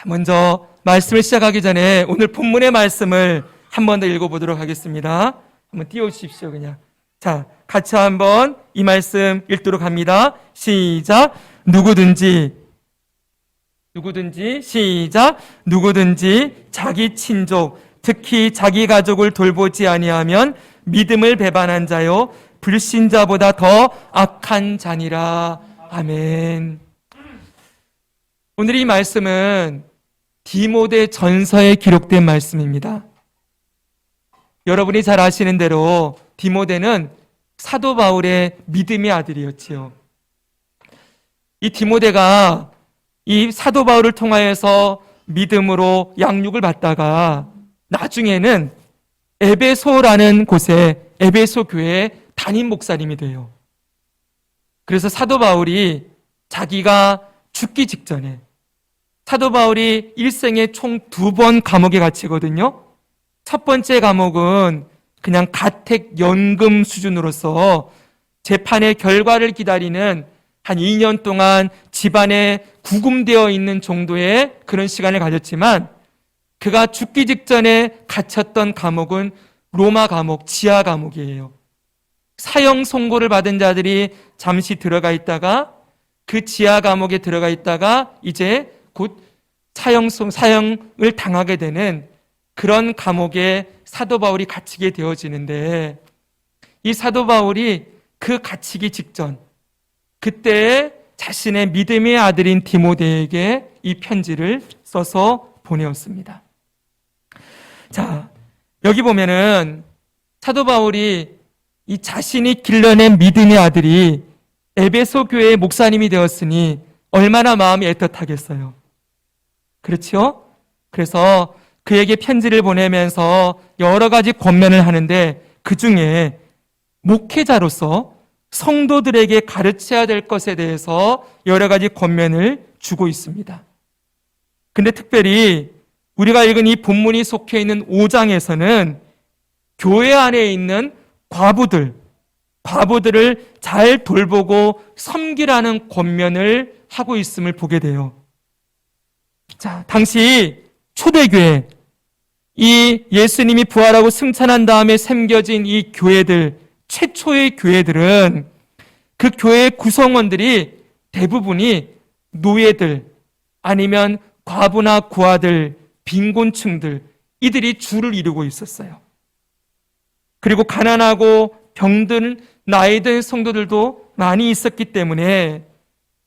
먼저 말씀을 시작하기 전에 오늘 본문의 말씀을 한 번 더 읽어보도록 하겠습니다. 한번 띄워주십시오, 그냥. 자, 같이 한번 이 말씀 읽도록 합니다. 시작. 누구든지 시작. 누구든지 자기 친족, 특히 자기 가족을 돌보지 아니하면 믿음을 배반한 자요 불신자보다 더 악한 자니라. 아멘. 오늘 이 말씀은 디모데 전서에 기록된 말씀입니다. 여러분이 잘 아시는 대로 디모데는 사도 바울의 믿음의 아들이었지요. 이 디모데가 이 사도 바울을 통하여서 믿음으로 양육을 받다가 나중에는 에베소라는 곳에 에베소 교회의 담임 목사님이 돼요. 그래서 사도 바울이 자기가 죽기 직전에 사도 바울이 일생에 총 2번 감옥에 갇히거든요. 첫 번째 감옥은 그냥 가택 연금 수준으로서 재판의 결과를 기다리는 한 2년 동안 집안에 구금되어 있는 정도의 그런 시간을 가졌지만 그가 죽기 직전에 갇혔던 감옥은 로마 감옥, 지하 감옥이에요. 사형 선고를 받은 자들이 잠시 들어가 있다가 그 지하 감옥에 들어가 있다가 이제 곧 사형을 당하게 되는 그런 감옥에 사도 바울이 갇히게 되어지는데 이 사도 바울이 그 갇히기 직전 그때 자신의 믿음의 아들인 디모데에게 이 편지를 써서 보내었습니다. 자, 여기 보면은 사도 바울이 이 자신이 길러낸 믿음의 아들이 에베소 교회의 목사님이 되었으니 얼마나 마음이 애틋하겠어요. 그렇죠? 그래서 그에게 편지를 보내면서 여러 가지 권면을 하는데 그 중에 목회자로서 성도들에게 가르쳐야 될 것에 대해서 여러 가지 권면을 주고 있습니다. 근데 특별히 우리가 읽은 이 본문이 속해 있는 5장에서는 교회 안에 있는 과부들을 잘 돌보고 섬기라는 권면을 하고 있음을 보게 돼요. 자, 당시 초대교회, 이 예수님이 부활하고 승천한 다음에 섬겨진 이 교회들, 최초의 교회들은 그 교회의 구성원들이 대부분이 노예들 아니면 과부나 고아들, 빈곤층들 이들이 주를 이루고 있었어요. 그리고 가난하고 병든 나이 든 성도들도 많이 있었기 때문에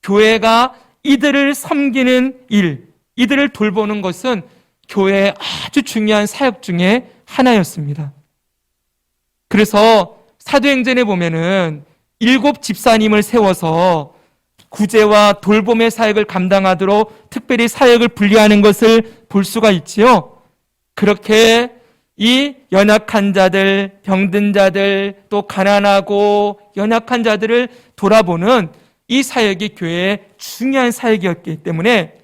교회가 이들을 섬기는 일, 이들을 돌보는 것은 교회의 아주 중요한 사역 중에 하나였습니다. 그래서 사도행전에 보면은 7 집사님을 세워서 구제와 돌봄의 사역을 감당하도록 특별히 사역을 분리하는 것을 볼 수가 있지요. 그렇게 이 연약한 자들, 병든 자들, 또 가난하고 연약한 자들을 돌아보는 이 사역이 교회의 중요한 사역이었기 때문에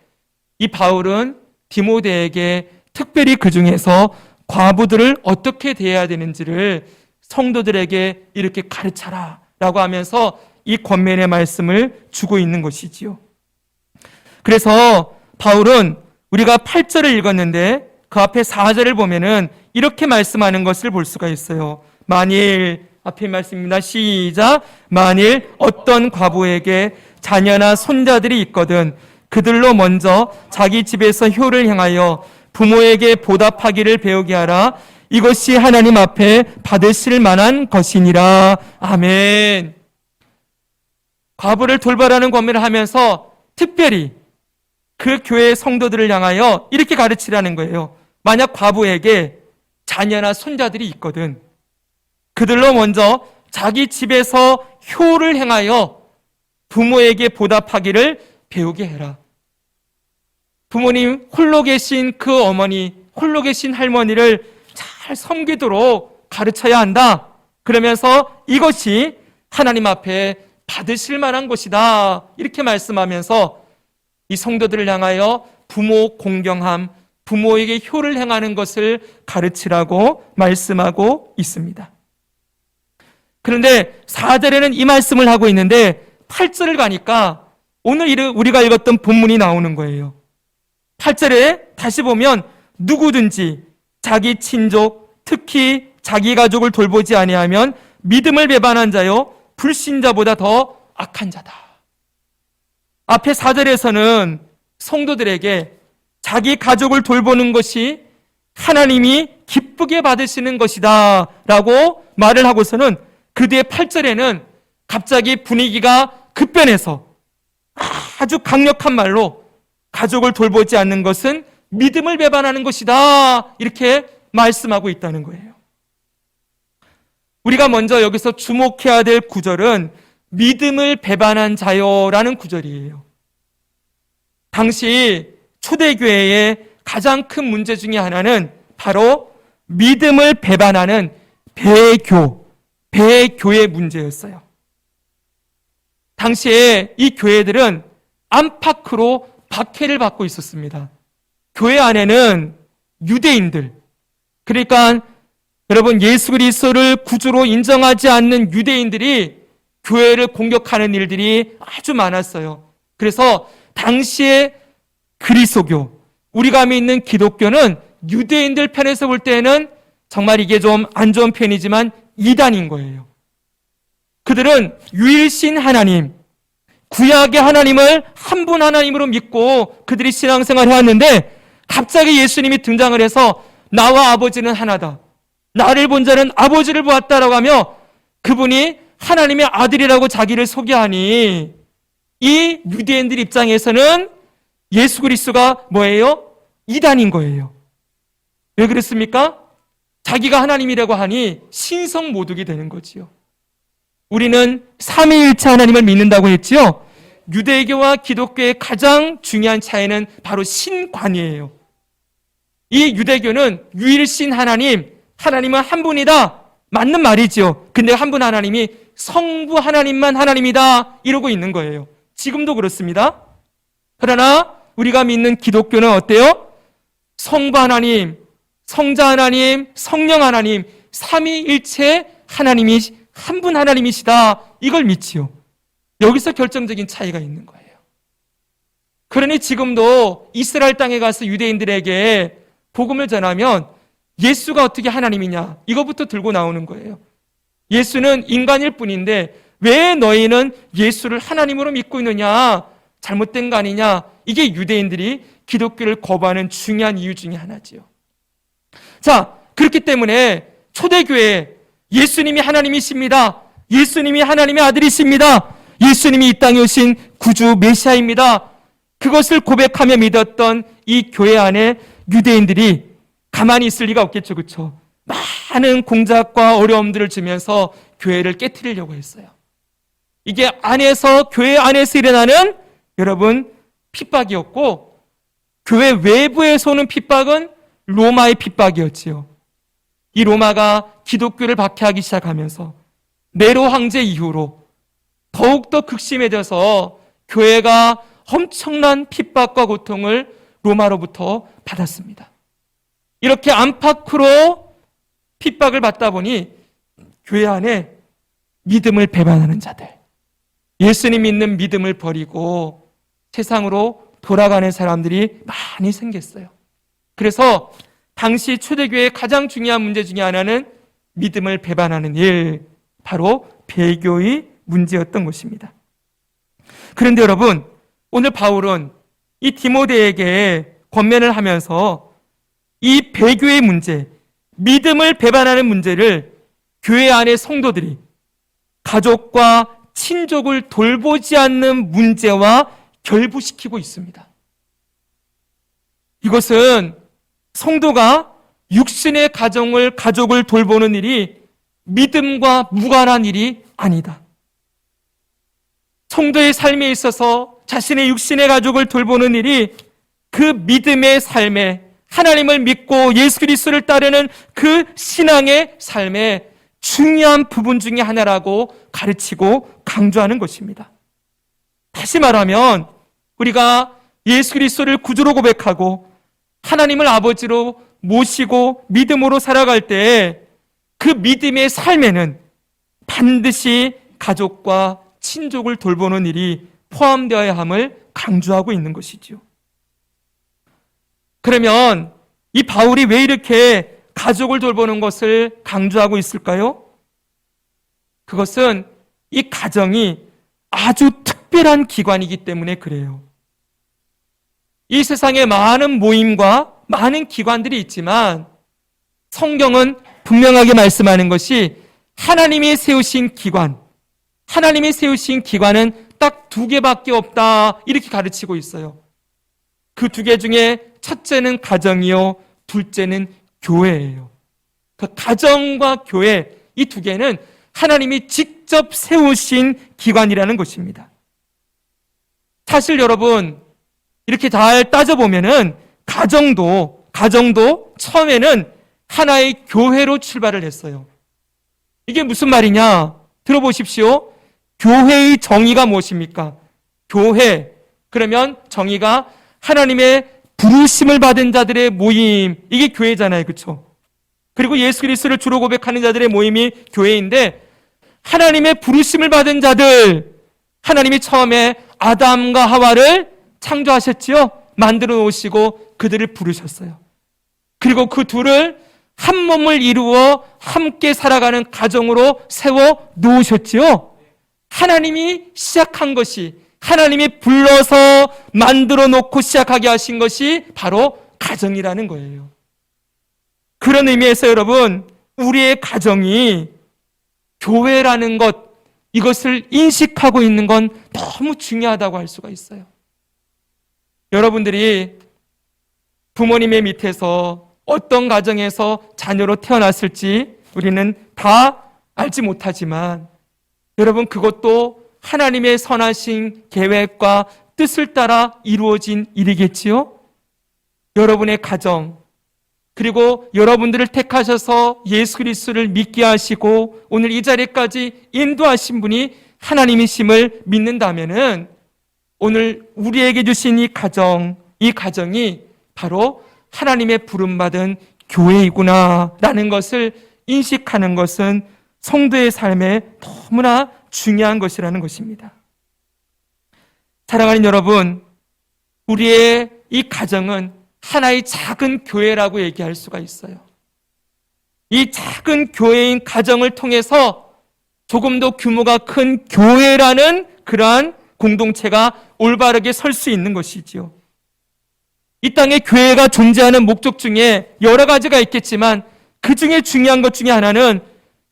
이 바울은 디모데에게 특별히 그 중에서 과부들을 어떻게 대해야 되는지를 성도들에게 이렇게 가르쳐라 라고 하면서 이 권면의 말씀을 주고 있는 것이지요. 그래서 바울은 우리가 8절을 읽었는데 그 앞에 4절을 보면은 이렇게 말씀하는 것을 볼 수가 있어요. 만일, 앞에 말씀입니다. 시작. 만일 어떤 과부에게 자녀나 손자들이 있거든 그들로 먼저 자기 집에서 효를 행하여 부모에게 보답하기를 배우게 하라. 이것이 하나님 앞에 받으실 만한 것이니라. 아멘. 과부를 돌보라는 권면을 하면서 특별히 그 교회의 성도들을 향하여 이렇게 가르치라는 거예요. 만약 과부에게 자녀나 손자들이 있거든 그들로 먼저 자기 집에서 효를 행하여 부모에게 보답하기를 배우게 해라. 부모님 홀로 계신 그 어머니, 홀로 계신 할머니를 잘 섬기도록 가르쳐야 한다. 그러면서 이것이 하나님 앞에 받으실 만한 것이다. 이렇게 말씀하면서 이 성도들을 향하여 부모 공경함, 부모에게 효를 행하는 것을 가르치라고 말씀하고 있습니다. 그런데 4절에는 이 말씀을 하고 있는데 8절을 가니까 오늘 우리가 읽었던 본문이 나오는 거예요. 8절에 다시 보면 누구든지 자기 친족, 특히 자기 가족을 돌보지 아니하면 믿음을 배반한 자요 불신자보다 더 악한 자다. 앞에 4절에서는 성도들에게 자기 가족을 돌보는 것이 하나님이 기쁘게 받으시는 것이다 라고 말을 하고서는 그 뒤에 8절에는 갑자기 분위기가 급변해서 아주 강력한 말로 가족을 돌보지 않는 것은 믿음을 배반하는 것이다 이렇게 말씀하고 있다는 거예요. 우리가 먼저 여기서 주목해야 될 구절은 믿음을 배반한 자요라는 구절이에요. 당시 초대교회의 가장 큰 문제 중에 하나는 바로 믿음을 배반하는 배교의 문제였어요. 당시에 이 교회들은 안팎으로 박해를 받고 있었습니다. 교회 안에는 유대인들, 그러니까 여러분 예수 그리스도를 구주로 인정하지 않는 유대인들이 교회를 공격하는 일들이 아주 많았어요. 그래서 당시에 그리스도교, 우리가 믿는 기독교는 유대인들 편에서 볼 때는 정말 이게 좀 안 좋은 편이지만 이단인 거예요. 그들은 유일신 하나님, 구약의 하나님을 한 분 하나님으로 믿고 그들이 신앙생활을 해왔는데 갑자기 예수님이 등장을 해서 나와 아버지는 하나다, 나를 본 자는 아버지를 보았다라고 하며 그분이 하나님의 아들이라고 자기를 소개하니 이 유대인들 입장에서는 예수 그리스도가 뭐예요? 이단인 거예요. 왜 그렇습니까? 자기가 하나님이라고 하니 신성모독이 되는 거지요. 우리는 삼위일체 하나님을 믿는다고 했지요. 유대교와 기독교의 가장 중요한 차이는 바로 신관이에요. 이 유대교는 유일신 하나님, 하나님은 한 분이다, 맞는 말이지요. 근데 한 분 하나님이 성부 하나님만 하나님이다 이러고 있는 거예요. 지금도 그렇습니다. 그러나 우리가 믿는 기독교는 어때요? 성부 하나님, 성자 하나님, 성령 하나님, 삼위일체 하나님이 한 분 하나님이시다 이걸 믿지요. 여기서 결정적인 차이가 있는 거예요. 그러니 지금도 이스라엘 땅에 가서 유대인들에게 복음을 전하면 예수가 어떻게 하나님이냐 이거부터 들고 나오는 거예요. 예수는 인간일 뿐인데 왜 너희는 예수를 하나님으로 믿고 있느냐, 잘못된 거 아니냐, 이게 유대인들이 기독교를 거부하는 중요한 이유 중에 하나지요. 자, 그렇기 때문에 초대교회 예수님이 하나님이십니다, 예수님이 하나님의 아들이십니다, 예수님이 이 땅에 오신 구주 메시아입니다, 그것을 고백하며 믿었던 이 교회 안에 유대인들이 가만히 있을 리가 없겠죠. 그렇죠? 많은 공작과 어려움들을 주면서 교회를 깨트리려고 했어요. 이게 안에서, 교회 안에서 일어나는 여러분 핍박이었고, 교회 외부에서 오는 핍박은 로마의 핍박이었지요. 이 로마가 기독교를 박해하기 시작하면서 네로 황제 이후로 더욱더 극심해져서 교회가 엄청난 핍박과 고통을 로마로부터 받았습니다. 이렇게 안팎으로 핍박을 받다 보니 교회 안에 믿음을 배반하는 자들, 예수님 믿는 믿음을 버리고 세상으로 돌아가는 사람들이 많이 생겼어요. 그래서 당시 초대교회의 가장 중요한 문제 중에 하나는 믿음을 배반하는 일, 바로 배교의 문제였던 것입니다. 그런데 여러분, 오늘 바울은 이 디모데에게 권면을 하면서 이 배교의 문제, 믿음을 배반하는 문제를 교회 안의 성도들이 가족과 친족을 돌보지 않는 문제와 결부시키고 있습니다. 이것은 성도가 육신의 가족을 돌보는 일이 믿음과 무관한 일이 아니다. 성도의 삶에 있어서 자신의 육신의 가족을 돌보는 일이 그 믿음의 삶에, 하나님을 믿고 예수 그리스도를 따르는 그 신앙의 삶의 중요한 부분 중에 하나라고 가르치고 강조하는 것입니다. 다시 말하면 우리가 예수 그리스도를 구주로 고백하고 하나님을 아버지로 모시고 믿음으로 살아갈 때 그 믿음의 삶에는 반드시 가족과 친족을 돌보는 일이 포함되어야 함을 강조하고 있는 것이지요. 그러면 이 바울이 왜 이렇게 가족을 돌보는 것을 강조하고 있을까요? 그것은 이 가정이 아주 특별한 기관이기 때문에 그래요. 이 세상에 많은 모임과 많은 기관들이 있지만 성경은 분명하게 말씀하는 것이 하나님이 세우신 기관, 하나님이 세우신 기관은 딱 2개밖에 없다, 이렇게 가르치고 있어요. 그 2개 중에 첫째는 가정이요, 둘째는 교회예요. 그 가정과 교회, 이 2개는 하나님이 직접 세우신 기관이라는 것입니다. 사실 여러분, 이렇게 잘 따져보면은 가정도 처음에는 하나의 교회로 출발을 했어요. 이게 무슨 말이냐? 들어보십시오. 교회의 정의가 무엇입니까? 교회, 그러면 정의가 하나님의 부르심을 받은 자들의 모임, 이게 교회잖아요. 그렇죠? 그리고 예수 그리스도를 주로 고백하는 자들의 모임이 교회인데, 하나님의 부르심을 받은 자들, 하나님이 처음에 아담과 하와를 창조하셨지요. 만들어 놓으시고 그들을 부르셨어요. 그리고 그 둘을 한 몸을 이루어 함께 살아가는 가정으로 세워 놓으셨지요. 하나님이 시작한 것이, 하나님이 불러서 만들어 놓고 시작하게 하신 것이 바로 가정이라는 거예요. 그런 의미에서 여러분, 우리의 가정이 교회라는 것, 이것을 인식하고 있는 건 너무 중요하다고 할 수가 있어요. 여러분들이 부모님의 밑에서 어떤 가정에서 자녀로 태어났을지 우리는 다 알지 못하지만, 여러분, 그것도 하나님의 선하신 계획과 뜻을 따라 이루어진 일이겠지요? 여러분의 가정, 그리고 여러분들을 택하셔서 예수 그리스도를 믿게 하시고 오늘 이 자리까지 인도하신 분이 하나님이심을 믿는다면은 오늘 우리에게 주신 이 가정이 바로 하나님의 부름받은 교회이구나라는 것을 인식하는 것은 성도의 삶에 너무나 중요한 것이라는 것입니다. 사랑하는 여러분, 우리의 이 가정은 하나의 작은 교회라고 얘기할 수가 있어요. 이 작은 교회인 가정을 통해서 조금 더 규모가 큰 교회라는 그러한 공동체가 올바르게 설 수 있는 것이지요. 이 땅에 교회가 존재하는 목적 중에 여러 가지가 있겠지만 그 중에 중요한 것 중에 하나는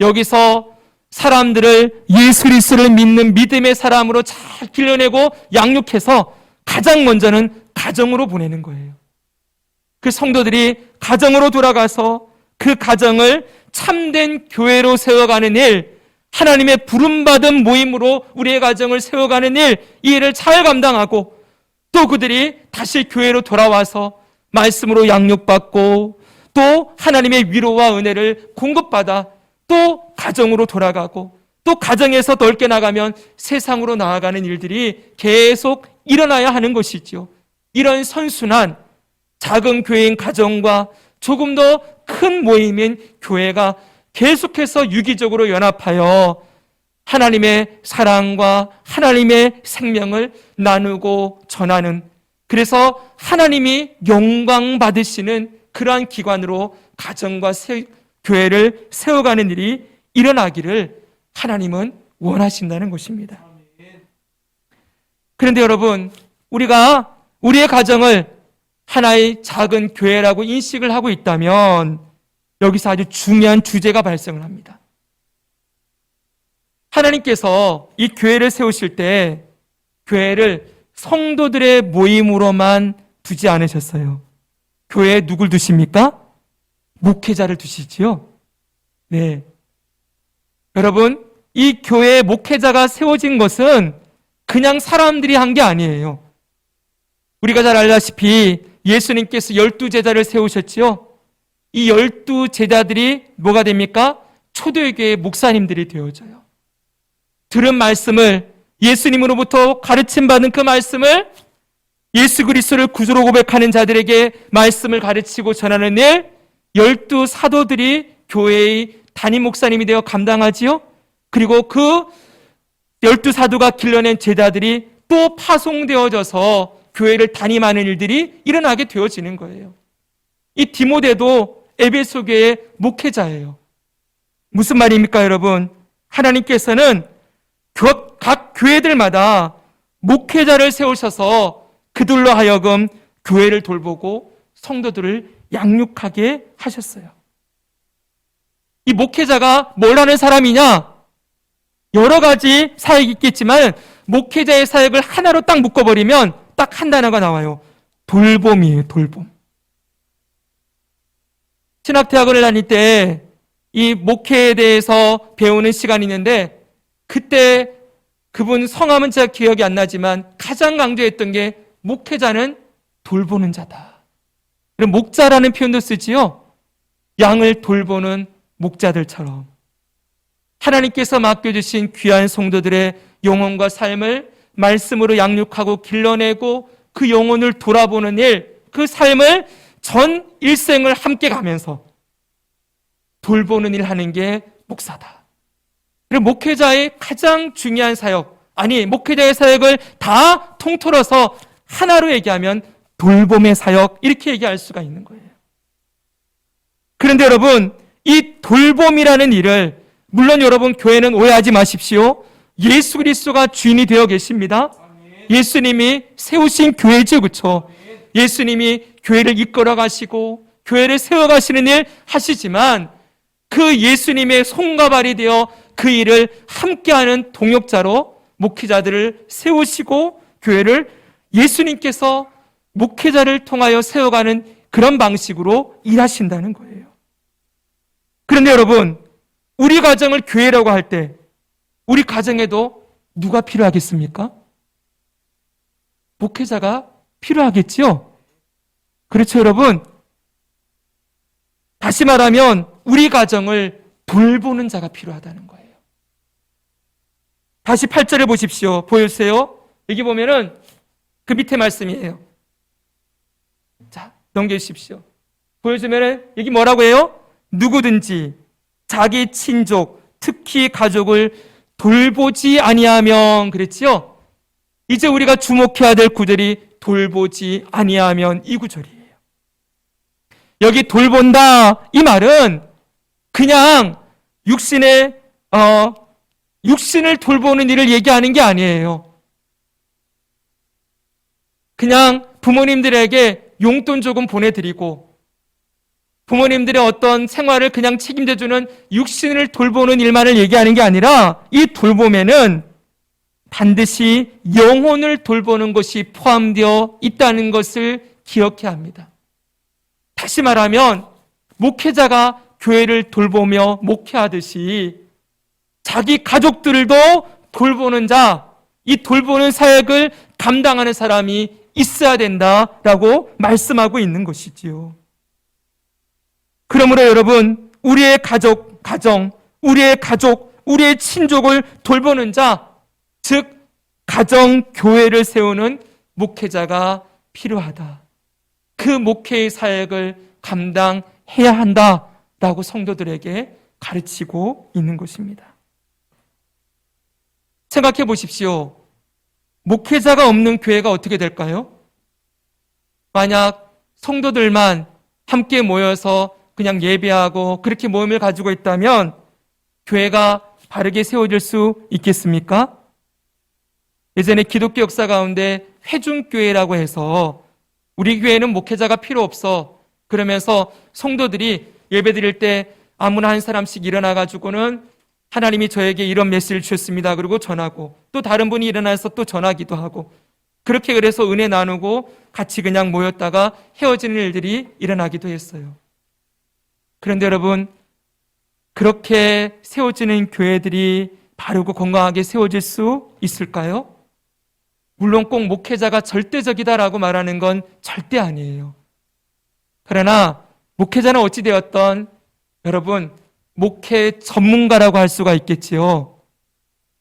여기서 사람들을 예수 그리스도를 믿는 믿음의 사람으로 잘 길러내고 양육해서 가장 먼저는 가정으로 보내는 거예요. 그 성도들이 가정으로 돌아가서 그 가정을 참된 교회로 세워가는 일, 하나님의 부름받은 모임으로 우리의 가정을 세워가는 일, 이 일을 잘 감당하고 또 그들이 다시 교회로 돌아와서 말씀으로 양육받고 또 하나님의 위로와 은혜를 공급받아 또 가정으로 돌아가고 또 가정에서 넓게 나가면 세상으로 나아가는 일들이 계속 일어나야 하는 것이죠. 이런 선순환, 작은 교회인 가정과 조금 더 큰 모임인 교회가 계속해서 유기적으로 연합하여 하나님의 사랑과 하나님의 생명을 나누고 전하는, 그래서 하나님이 영광 받으시는 그러한 기관으로 가정과 교회를 세워가는 일이 일어나기를 하나님은 원하신다는 것입니다. 그런데 여러분, 우리가 우리의 가정을 하나의 작은 교회라고 인식을 하고 있다면 여기서 아주 중요한 주제가 발생을 합니다. 하나님께서 이 교회를 세우실 때 교회를 성도들의 모임으로만 두지 않으셨어요. 교회에 누굴 두십니까? 목회자를 두시지요. 네. 여러분, 이 교회의 목회자가 세워진 것은 그냥 사람들이 한 게 아니에요. 우리가 잘 알다시피 예수님께서 12제자를 세우셨지요. 이 12제자들이 뭐가 됩니까? 초대교회의 목사님들이 되어져요. 들은 말씀을, 예수님으로부터 가르침받은 그 말씀을 예수 그리스도를 구주로 고백하는 자들에게 말씀을 가르치고 전하는 일, 12사도들이 교회의 담임 목사님이 되어 감당하지요. 그리고 그 12사도가 길러낸 제자들이 또 파송되어져서 교회를 담임하는 일들이 일어나게 되어지는 거예요. 이 디모데도 에베소 교회의 목회자예요. 무슨 말입니까, 여러분? 하나님께서는 각 교회들마다 목회자를 세우셔서 그들로 하여금 교회를 돌보고 성도들을 양육하게 하셨어요. 이 목회자가 뭘 하는 사람이냐? 여러 가지 사역이 있겠지만 목회자의 사역을 하나로 딱 묶어버리면 딱 한 단어가 나와요. 돌봄이에요, 돌봄. 신학대학원을 다닐 때 이 목회에 대해서 배우는 시간이 있는데 그때 그분 성함은 제가 기억이 안 나지만 가장 강조했던 게 목회자는 돌보는 자다. 그럼 목자라는 표현도 쓰지요. 양을 돌보는 목자들처럼 하나님께서 맡겨주신 귀한 성도들의 영혼과 삶을 말씀으로 양육하고 길러내고 그 영혼을 돌아보는 일, 그 삶을 전 일생을 함께 가면서 돌보는 일 하는 게 목사다. 그리고 목회자의 가장 중요한 사역, 아니 목회자의 사역을 다 통틀어서 하나로 얘기하면 돌봄의 사역, 이렇게 얘기할 수가 있는 거예요. 그런데 여러분, 이 돌봄이라는 일을, 물론 여러분 교회는 오해하지 마십시오. 예수 그리스도가 주인이 되어 계십니다. 예수님이 세우신 교회죠, 그렇죠? 예수님이 교회를 이끌어 가시고 교회를 세워 가시는 일 하시지만 그 예수님의 손과 발이 되어 그 일을 함께하는 동역자로 목회자들을 세우시고 교회를 예수님께서 목회자를 통하여 세워가는 그런 방식으로 일하신다는 거예요. 그런데 여러분, 우리 가정을 교회라고 할 때 우리 가정에도 누가 필요하겠습니까? 목회자가 필요하겠지요? 그렇죠, 여러분? 다시 말하면 우리 가정을 돌보는 자가 필요하다는 거예요. 다시 8절을 보십시오. 보여주세요. 여기 보면은 그 밑에 말씀이에요. 자, 넘겨주십시오. 보여주면은 여기 뭐라고 해요? 누구든지 자기 친족, 특히 가족을 돌보지 아니하면, 그랬지요? 이제 우리가 주목해야 될 구절이 돌보지 아니하면, 이 구절이에요. 여기 돌본다, 이 말은 그냥 육신을 돌보는 일을 얘기하는 게 아니에요. 그냥 부모님들에게 용돈 조금 보내드리고 부모님들의 어떤 생활을 그냥 책임져주는 육신을 돌보는 일만을 얘기하는 게 아니라 이 돌봄에는 반드시 영혼을 돌보는 것이 포함되어 있다는 것을 기억해야 합니다. 다시 말하면 목회자가 교회를 돌보며 목회하듯이 자기 가족들도 돌보는 자, 이 돌보는 사역을 감당하는 사람이 있어야 된다라고 말씀하고 있는 것이지요. 그러므로 여러분, 우리의 가정, 우리의 가족, 우리의 친족을 돌보는 자, 즉 가정 교회를 세우는 목회자가 필요하다. 그 목회의 사역을 감당해야 한다라고 성도들에게 가르치고 있는 것입니다. 생각해 보십시오. 목회자가 없는 교회가 어떻게 될까요? 만약 성도들만 함께 모여서 그냥 예배하고 그렇게 모임을 가지고 있다면 교회가 바르게 세워질 수 있겠습니까? 예전에 기독교 역사 가운데 회중교회라고 해서 우리 교회는 목회자가 필요 없어, 그러면서 성도들이 예배 드릴 때 아무나 한 사람씩 일어나 가지고는 하나님이 저에게 이런 메시지를 주셨습니다, 그리고 전하고, 또 다른 분이 일어나서 또 전하기도 하고, 그렇게 그래서 은혜 나누고 같이 그냥 모였다가 헤어지는 일들이 일어나기도 했어요. 그런데 여러분, 그렇게 세워지는 교회들이 바르고 건강하게 세워질 수 있을까요? 물론 꼭 목회자가 절대적이다라고 말하는 건 절대 아니에요. 그러나 목회자는 어찌되었던 여러분, 목회 전문가라고 할 수가 있겠지요.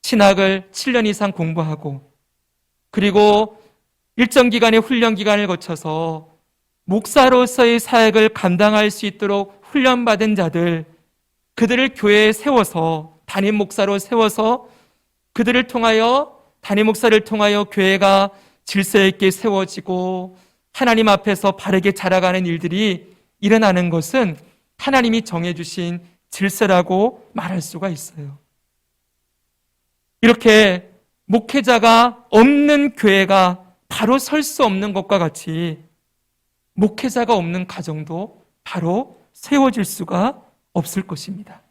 신학을 7년 이상 공부하고 그리고 일정 기간의 훈련 기간을 거쳐서 목사로서의 사역을 감당할 수 있도록 훈련받은 자들, 그들을 교회에 세워서 담임 목사로 세워서 그들을 통하여, 담임 목사를 통하여 교회가 질서 있게 세워지고 하나님 앞에서 바르게 자라가는 일들이 일어나는 것은 하나님이 정해주신 질서라고 말할 수가 있어요. 이렇게 목회자가 없는 교회가 바로 설 수 없는 것과 같이 목회자가 없는 가정도 바로 세워질 수가 없을 것입니다.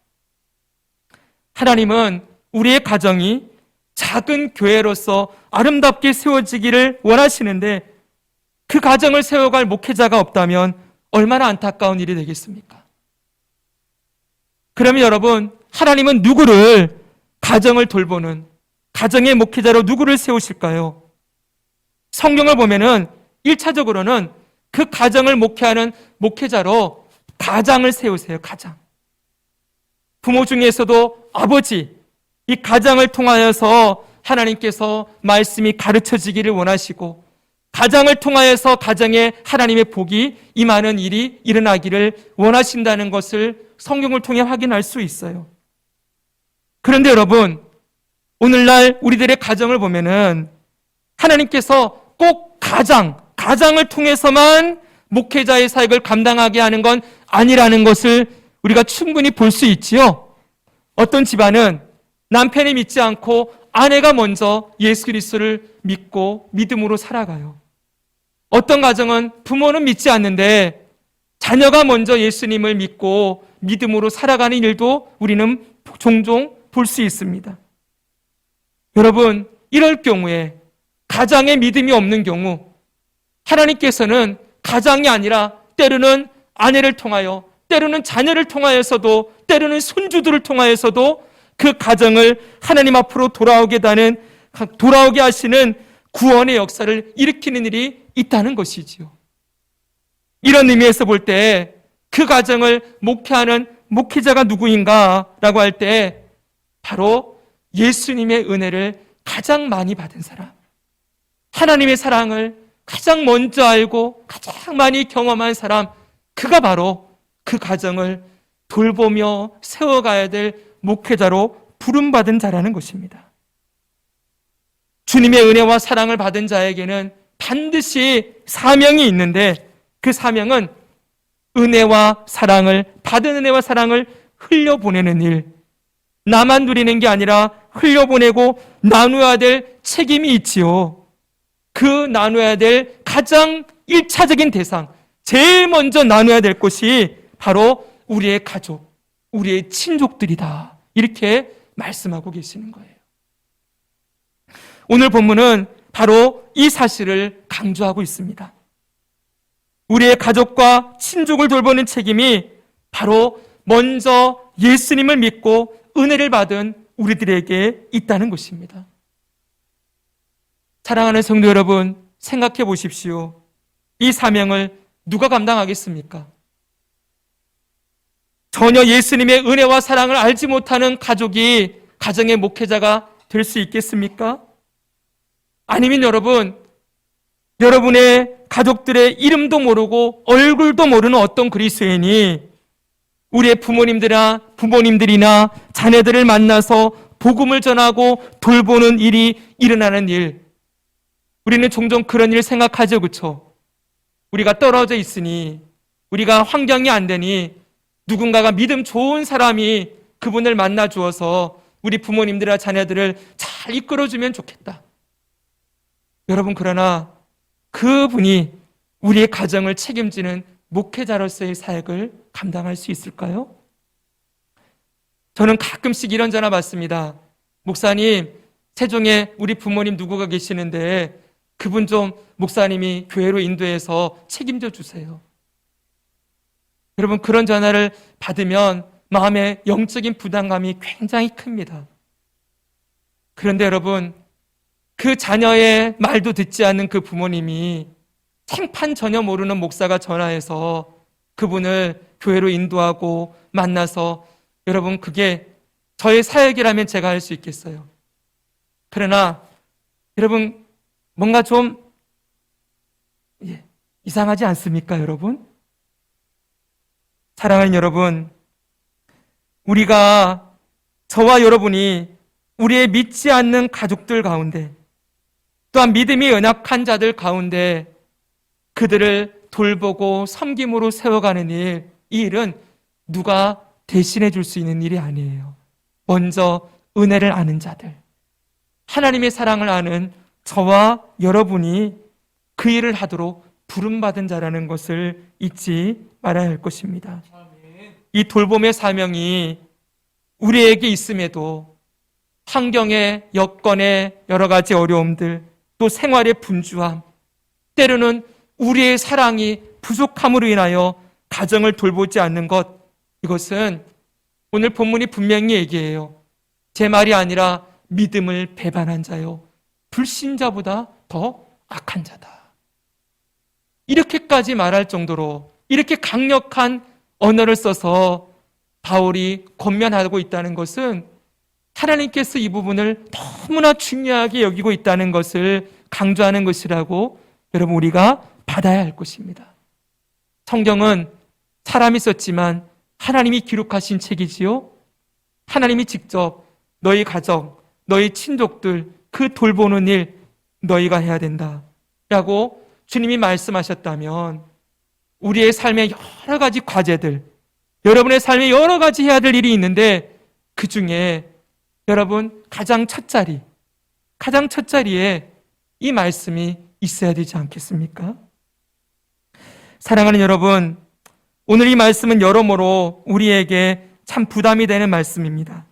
하나님은 우리의 가정이 작은 교회로서 아름답게 세워지기를 원하시는데 그 가정을 세워갈 목회자가 없다면 얼마나 안타까운 일이 되겠습니까? 그러면 여러분, 하나님은 누구를 가정을 돌보는 가정의 목회자로 누구를 세우실까요? 성경을 보면은 1차적으로는 그 가정을 목회하는 목회자로 가장을 세우세요. 가장. 부모 중에서도 아버지, 이 가장을 통하여서 하나님께서 말씀이 가르쳐지기를 원하시고 가장을 통하여서 가정에 하나님의 복이 임하는 일이 일어나기를 원하신다는 것을 성경을 통해 확인할 수 있어요. 그런데 여러분, 오늘날 우리들의 가정을 보면은 하나님께서 꼭 가장을 통해서만 목회자의 사역을 감당하게 하는 건 아니라는 것을 우리가 충분히 볼 수 있지요. 어떤 집안은 남편이 믿지 않고 아내가 먼저 예수 그리스도를 믿고 믿음으로 살아가요. 어떤 가정은 부모는 믿지 않는데 자녀가 먼저 예수님을 믿고 믿음으로 살아가는 일도 우리는 종종 볼 수 있습니다. 여러분, 이럴 경우에 가장에 믿음이 없는 경우 하나님께서는 가장이 아니라 때로는 아내를 통하여, 때로는 자녀를 통하여서도, 때로는 손주들을 통하여서도 그 가정을 하나님 앞으로 돌아오게 하시는 구원의 역사를 일으키는 일이 있다는 것이지요. 이런 의미에서 볼 때 그 가정을 목회하는 목회자가 누구인가라고 할 때 바로 예수님의 은혜를 가장 많이 받은 사람, 하나님의 사랑을 가장 먼저 알고 가장 많이 경험한 사람, 그가 바로 그 가정을 돌보며 세워가야 될 목회자로 부름받은 자라는 것입니다. 주님의 은혜와 사랑을 받은 자에게는 반드시 사명이 있는데 그 사명은 은혜와 사랑을, 받은 은혜와 사랑을 흘려보내는 일, 나만 누리는 게 아니라 흘려보내고 나누어야 될 책임이 있지요. 그 나누어야 될 가장 1차적인 대상, 제일 먼저 나누어야 될 것이 바로 우리의 가족, 우리의 친족들이다. 이렇게 말씀하고 계시는 거예요. 오늘 본문은 바로 이 사실을 강조하고 있습니다. 우리의 가족과 친족을 돌보는 책임이 바로 먼저 예수님을 믿고 은혜를 받은 우리들에게 있다는 것입니다. 사랑하는 성도 여러분, 생각해 보십시오. 이 사명을 누가 감당하겠습니까? 전혀 예수님의 은혜와 사랑을 알지 못하는 가족이 가정의 목회자가 될 수 있겠습니까? 아니면 여러분의 가족들의 이름도 모르고 얼굴도 모르는 어떤 그리스도인이 우리의 부모님들이나 자녀들을 만나서 복음을 전하고 돌보는 일이 일어나는 일, 우리는 종종 그런 일 생각하죠, 그렇죠? 우리가 떨어져 있으니, 우리가 환경이 안 되니 누군가가 믿음 좋은 사람이 그분을 만나 주어서 우리 부모님들이나 자녀들을 잘 이끌어주면 좋겠다. 여러분, 그러나 그분이 우리의 가정을 책임지는 목회자로서의 사역을 감당할 수 있을까요? 저는 가끔씩 이런 전화 받습니다. 목사님, 세종에 우리 부모님 누구가 계시는데 그분 좀 목사님이 교회로 인도해서 책임져 주세요. 여러분, 그런 전화를 받으면 마음의 영적인 부담감이 굉장히 큽니다. 그런데 여러분, 그 자녀의 말도 듣지 않는 그 부모님이 생판 전혀 모르는 목사가 전화해서 그분을 교회로 인도하고 만나서, 여러분, 그게 저의 사역이라면 제가 할 수 있겠어요. 그러나 여러분, 뭔가 좀 이상하지 않습니까, 여러분? 사랑하는 여러분, 우리가, 저와 여러분이 우리의 믿지 않는 가족들 가운데, 또한 믿음이 연약한 자들 가운데 그들을 돌보고 섬김으로 세워가는 일, 이 일은 누가 대신해 줄 수 있는 일이 아니에요. 먼저 은혜를 아는 자들, 하나님의 사랑을 아는 저와 여러분이 그 일을 하도록 부름받은 자라는 것을 잊지 말아야 할 것입니다. 이 돌봄의 사명이 우리에게 있음에도 환경의 여건의 여러 가지 어려움들, 또 생활의 분주함, 때로는 우리의 사랑이 부족함으로 인하여 가정을 돌보지 않는 것, 이것은 오늘 본문이 분명히 얘기해요. 제 말이 아니라 믿음을 배반한 자요, 불신자보다 더 악한 자다. 이렇게까지 말할 정도로, 이렇게 강력한 언어를 써서 바울이 권면하고 있다는 것은 하나님께서 이 부분을 너무나 중요하게 여기고 있다는 것을 강조하는 것이라고 여러분 우리가 받아야 할 것입니다. 성경은 사람이 썼지만 하나님이 기록하신 책이지요. 하나님이 직접 너희 가정, 너희 친족들 그 돌보는 일 너희가 해야 된다 라고 주님이 말씀하셨다면 우리의 삶에 여러 가지 과제들, 여러분의 삶에 여러 가지 해야 될 일이 있는데 그 중에 여러분 가장 첫 자리에 이 말씀이 있어야 되지 않겠습니까? 사랑하는 여러분, 오늘 이 말씀은 여러모로 우리에게 참 부담이 되는 말씀입니다.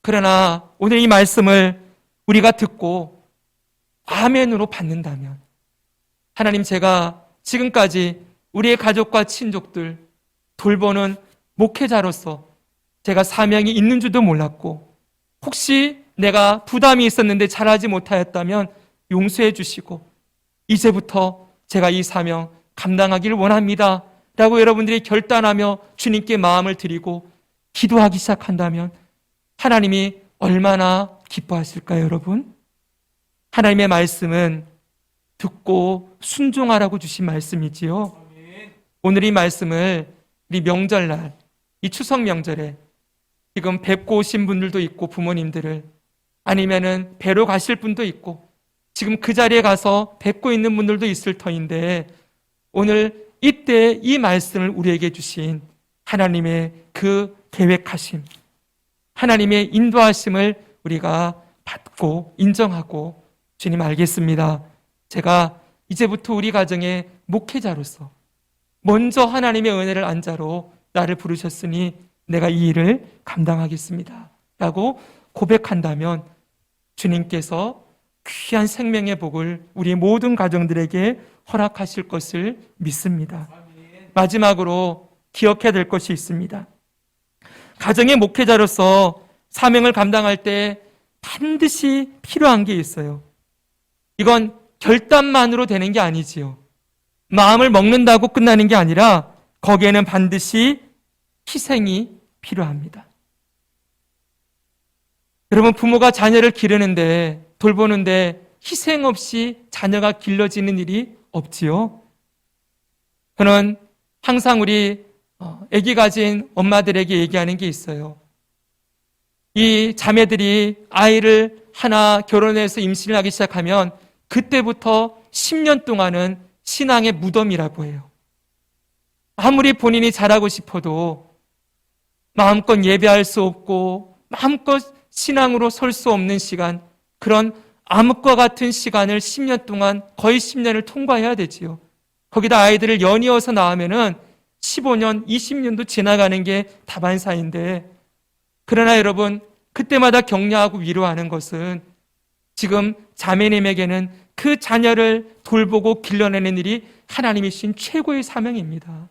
그러나 오늘 이 말씀을 우리가 듣고 아멘으로 받는다면, 하나님, 제가 지금까지 우리의 가족과 친족들 돌보는 목회자로서 제가 사명이 있는 줄도 몰랐고, 혹시 내가 부담이 있었는데 잘하지 못하였다면 용서해 주시고 이제부터 제가 이 사명 감당하기를 원합니다 라고 여러분들이 결단하며 주님께 마음을 드리고 기도하기 시작한다면 하나님이 얼마나 기뻐하실까요, 여러분? 하나님의 말씀은 듣고 순종하라고 주신 말씀이지요. 오늘 이 말씀을 우리 명절날, 이 추석 명절에 지금 뵙고 오신 분들도 있고, 부모님들을, 아니면은 뵈러 가실 분도 있고, 지금 그 자리에 가서 뵙고 있는 분들도 있을 터인데, 오늘 이때 이 말씀을 우리에게 주신 하나님의 그 계획하심, 하나님의 인도하심을 우리가 받고 인정하고, 주님 알겠습니다. 제가 이제부터 우리 가정의 목회자로서 먼저 하나님의 은혜를 안 자로 나를 부르셨으니 내가 이 일을 감당하겠습니다 라고 고백한다면 주님께서 귀한 생명의 복을 우리 모든 가정들에게 허락하실 것을 믿습니다. 마지막으로 기억해야 될 것이 있습니다. 가정의 목회자로서 사명을 감당할 때 반드시 필요한 게 있어요. 이건 결단만으로 되는 게 아니지요. 마음을 먹는다고 끝나는 게 아니라 거기에는 반드시 희생이 필요합니다. 여러분, 부모가 자녀를 기르는데, 돌보는데 희생 없이 자녀가 길러지는 일이 없지요. 저는 항상 우리 아기 가진 엄마들에게 얘기하는 게 있어요. 이 자매들이 아이를 하나 결혼해서 임신을 하기 시작하면 그때부터 10년 동안은 신앙의 무덤이라고 해요. 아무리 본인이 잘하고 싶어도 마음껏 예배할 수 없고 마음껏 신앙으로 설 수 없는 시간, 그런 암흑과 같은 시간을 10년 동안, 거의 10년을 통과해야 되지요. 거기다 아이들을 연이어서 낳으면은 15년, 20년도 지나가는 게 다반사인데, 그러나 여러분, 그때마다 격려하고 위로하는 것은 지금 자매님에게는 그 자녀를 돌보고 길러내는 일이 하나님이 주신 최고의 사명입니다.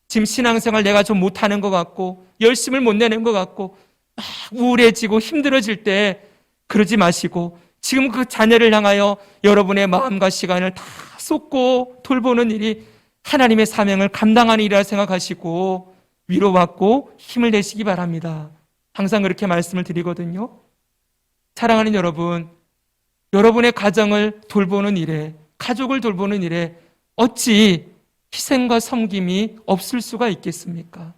지금 신앙생활 내가 좀 못하는 것 같고 열심을 못 내는 것 같고 막 우울해지고 힘들어질 때 그러지 마시고 지금 그 자녀를 향하여 여러분의 마음과 시간을 다 쏟고 돌보는 일이 하나님의 사명을 감당하는 일이라 생각하시고 위로받고 힘을 내시기 바랍니다. 항상 그렇게 말씀을 드리거든요. 사랑하는 여러분, 여러분의 가정을 돌보는 일에, 가족을 돌보는 일에 어찌 희생과 섬김이 없을 수가 있겠습니까?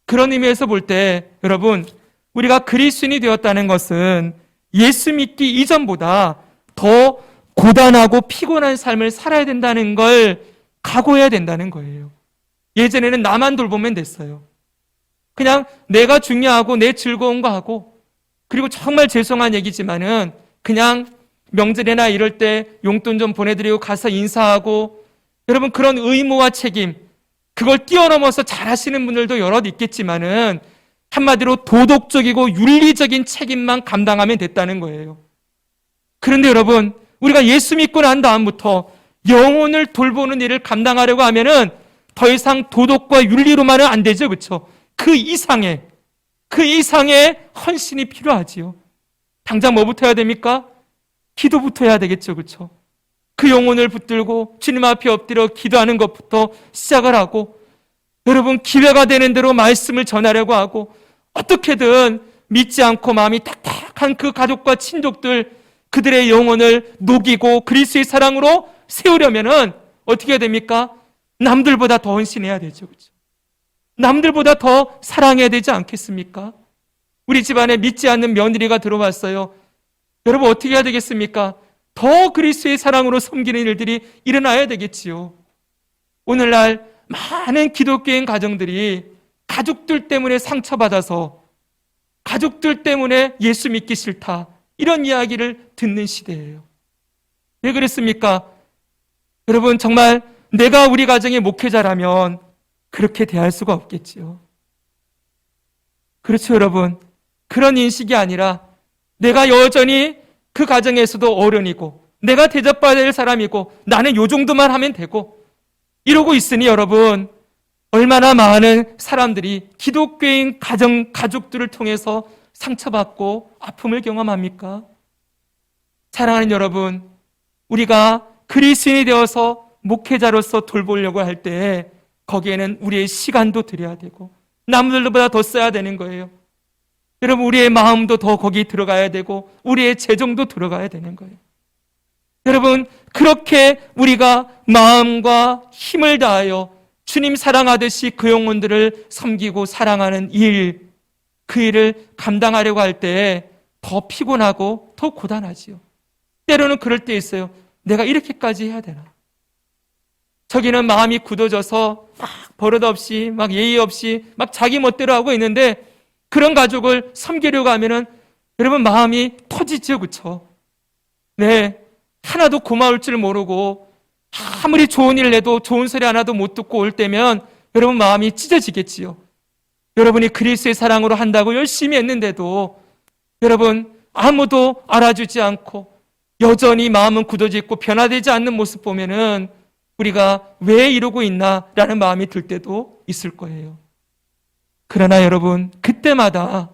그런 의미에서 볼 때 여러분, 우리가 그리스도인이 되었다는 것은 예수 믿기 이전보다 더 고단하고 피곤한 삶을 살아야 된다는 걸 각오해야 된다는 거예요. 예전에는 나만 돌보면 됐어요. 그냥 내가 중요하고 내 즐거운 거 하고, 그리고 정말 죄송한 얘기지만은 그냥 명절이나 이럴 때 용돈 좀 보내드리고 가서 인사하고, 여러분 그런 의무와 책임, 그걸 뛰어넘어서 잘하시는 분들도 여럿 있겠지만은 한마디로 도덕적이고 윤리적인 책임만 감당하면 됐다는 거예요. 그런데 여러분, 우리가 예수 믿고 난 다음부터 영혼을 돌보는 일을 감당하려고 하면은 더 이상 도덕과 윤리로만은 안 되죠. 그렇죠? 그 이상의 헌신이 필요하지요. 당장 뭐부터 해야 됩니까? 기도부터 해야 되겠죠. 그렇죠? 그 영혼을 붙들고 주님 앞에 엎드려 기도하는 것부터 시작을 하고, 여러분 기회가 되는 대로 말씀을 전하려고 하고, 어떻게든 믿지 않고 마음이 딱딱한 그 가족과 친족들, 그들의 영혼을 녹이고 그리스도의 사랑으로 세우려면은 어떻게 해야 됩니까? 남들보다 더 헌신해야 되죠. 그렇죠? 남들보다 더 사랑해야 되지 않겠습니까? 우리 집안에 믿지 않는 며느리가 들어왔어요. 여러분 어떻게 해야 되겠습니까? 더 그리스도의 사랑으로 섬기는 일들이 일어나야 되겠지요. 오늘날 많은 기독교인 가정들이 가족들 때문에 상처받아서, 가족들 때문에 예수 믿기 싫다, 이런 이야기를 듣는 시대예요. 왜 그랬습니까? 여러분 정말 내가 우리 가정의 목회자라면 그렇게 대할 수가 없겠지요. 그렇죠 여러분. 그런 인식이 아니라 내가 여전히 그 가정에서도 어른이고 내가 대접받아야 될 사람이고 나는 요 정도만 하면 되고 이러고 있으니 여러분 얼마나 많은 사람들이 기독교인 가족들을 통해서 상처받고 아픔을 경험합니까? 사랑하는 여러분, 우리가 그리스도인이 되어서 목회자로서 돌보려고 할 때 거기에는 우리의 시간도 들여야 되고 남들보다 더 써야 되는 거예요. 여러분 우리의 마음도 더 거기 들어가야 되고 우리의 재정도 들어가야 되는 거예요. 여러분 그렇게 우리가 마음과 힘을 다하여 주님 사랑하듯이 그 영혼들을 섬기고 사랑하는 일, 그 일을 감당하려고 할 때 더 피곤하고 더 고단하지요. 때로는 그럴 때 있어요. 내가 이렇게까지 해야 되나? 저기는 마음이 굳어져서 막 버릇없이 막 예의 없이 막 자기 멋대로 하고 있는데 그런 가족을 섬기려고 하면은 여러분 마음이 터지죠. 그렇죠? 네, 하나도 고마울 줄 모르고 아무리 좋은 일 해도 좋은 소리 하나도 못 듣고 올 때면 여러분 마음이 찢어지겠지요. 여러분이 그리스도의 사랑으로 한다고 열심히 했는데도 여러분 아무도 알아주지 않고 여전히 마음은 굳어져 있고 변화되지 않는 모습 보면은 우리가 왜 이러고 있나라는 마음이 들 때도 있을 거예요. 그러나 여러분 그때마다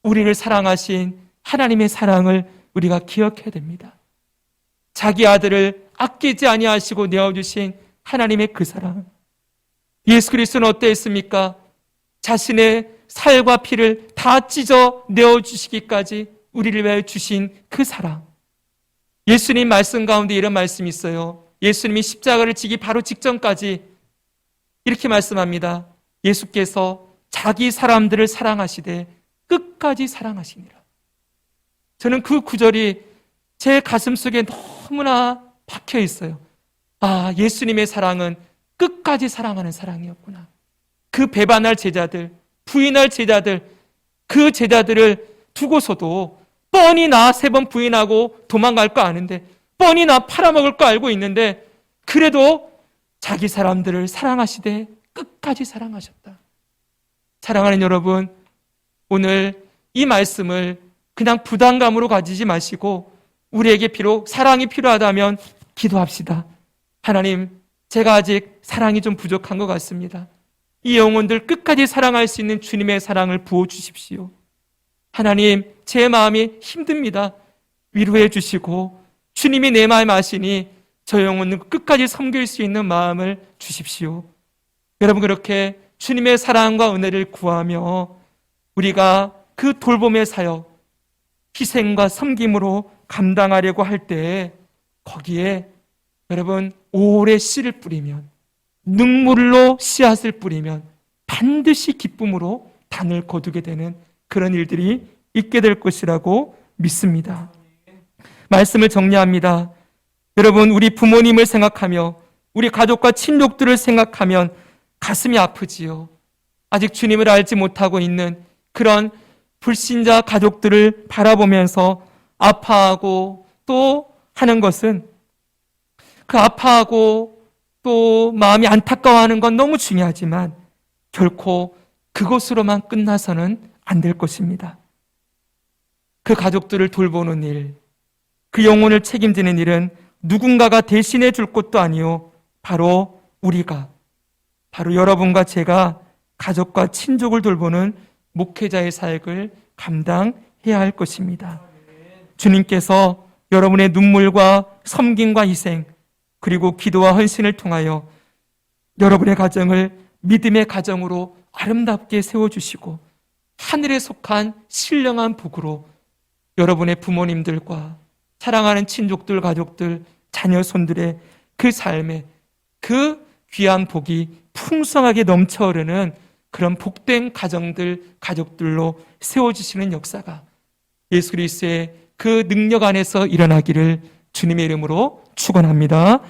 우리를 사랑하신 하나님의 사랑을 우리가 기억해야 됩니다. 자기 아들을 아끼지 아니하시고 내어주신 하나님의 그 사랑. 예수 그리스도는 어떠했습니까? 자신의 살과 피를 다 찢어 내어주시기까지 우리를 위하여 주신 그 사랑. 예수님 말씀 가운데 이런 말씀이 있어요. 예수님이 십자가를 지기 바로 직전까지 이렇게 말씀합니다. 예수께서 자기 사람들을 사랑하시되 끝까지 사랑하시니라. 저는 그 구절이 제 가슴 속에 너무나 박혀 있어요. 아, 예수님의 사랑은 끝까지 사랑하는 사랑이었구나. 그 배반할 제자들, 부인할 제자들, 그 제자들을 두고서도 뻔히 나 3번 부인하고 도망갈 거 아는데, 뻔히 나 팔아먹을 거 알고 있는데 그래도 자기 사람들을 사랑하시되 끝까지 사랑하셨다. 사랑하는 여러분, 오늘 이 말씀을 그냥 부담감으로 가지지 마시고 우리에게 비록 사랑이 필요하다면 기도합시다. 하나님, 제가 아직 사랑이 좀 부족한 것 같습니다. 이 영혼들 끝까지 사랑할 수 있는 주님의 사랑을 부어주십시오. 하나님, 제 마음이 힘듭니다. 위로해 주시고 주님이 내 마음 아시니 저 영혼을 끝까지 섬길 수 있는 마음을 주십시오. 여러분, 그렇게 주님의 사랑과 은혜를 구하며 우리가 그 돌봄의 사역, 희생과 섬김으로 감당하려고 할 때 거기에 여러분 오래 씨를 뿌리면, 눈물로 씨앗을 뿌리면 반드시 기쁨으로 단을 거두게 되는 그런 일들이 있게 될 것이라고 믿습니다. 말씀을 정리합니다. 여러분, 우리 부모님을 생각하며 우리 가족과 친족들을 생각하면 가슴이 아프지요. 아직 주님을 알지 못하고 있는 그런 불신자 가족들을 바라보면서 아파하고 또 하는 것은, 그 아파하고 또 마음이 안타까워하는 건 너무 중요하지만 결코 그것으로만 끝나서는 안 될 것입니다. 그 가족들을 돌보는 일, 그 영혼을 책임지는 일은 누군가가 대신해 줄 것도 아니요, 바로 우리가, 바로 여러분과 제가 가족과 친족을 돌보는 목회자의 사역을 감당해야 할 것입니다. 주님께서 여러분의 눈물과 섬김과 희생, 그리고 기도와 헌신을 통하여 여러분의 가정을 믿음의 가정으로 아름답게 세워주시고 하늘에 속한 신령한 복으로 여러분의 부모님들과 사랑하는 친족들, 가족들, 자녀, 손들의 그 삶에 그 귀한 복이 풍성하게 넘쳐 흐르는 그런 복된 가정들, 가족들로 세워주시는 역사가 예수 그리스도의 그 능력 안에서 일어나기를 주님의 이름으로 축원합니다.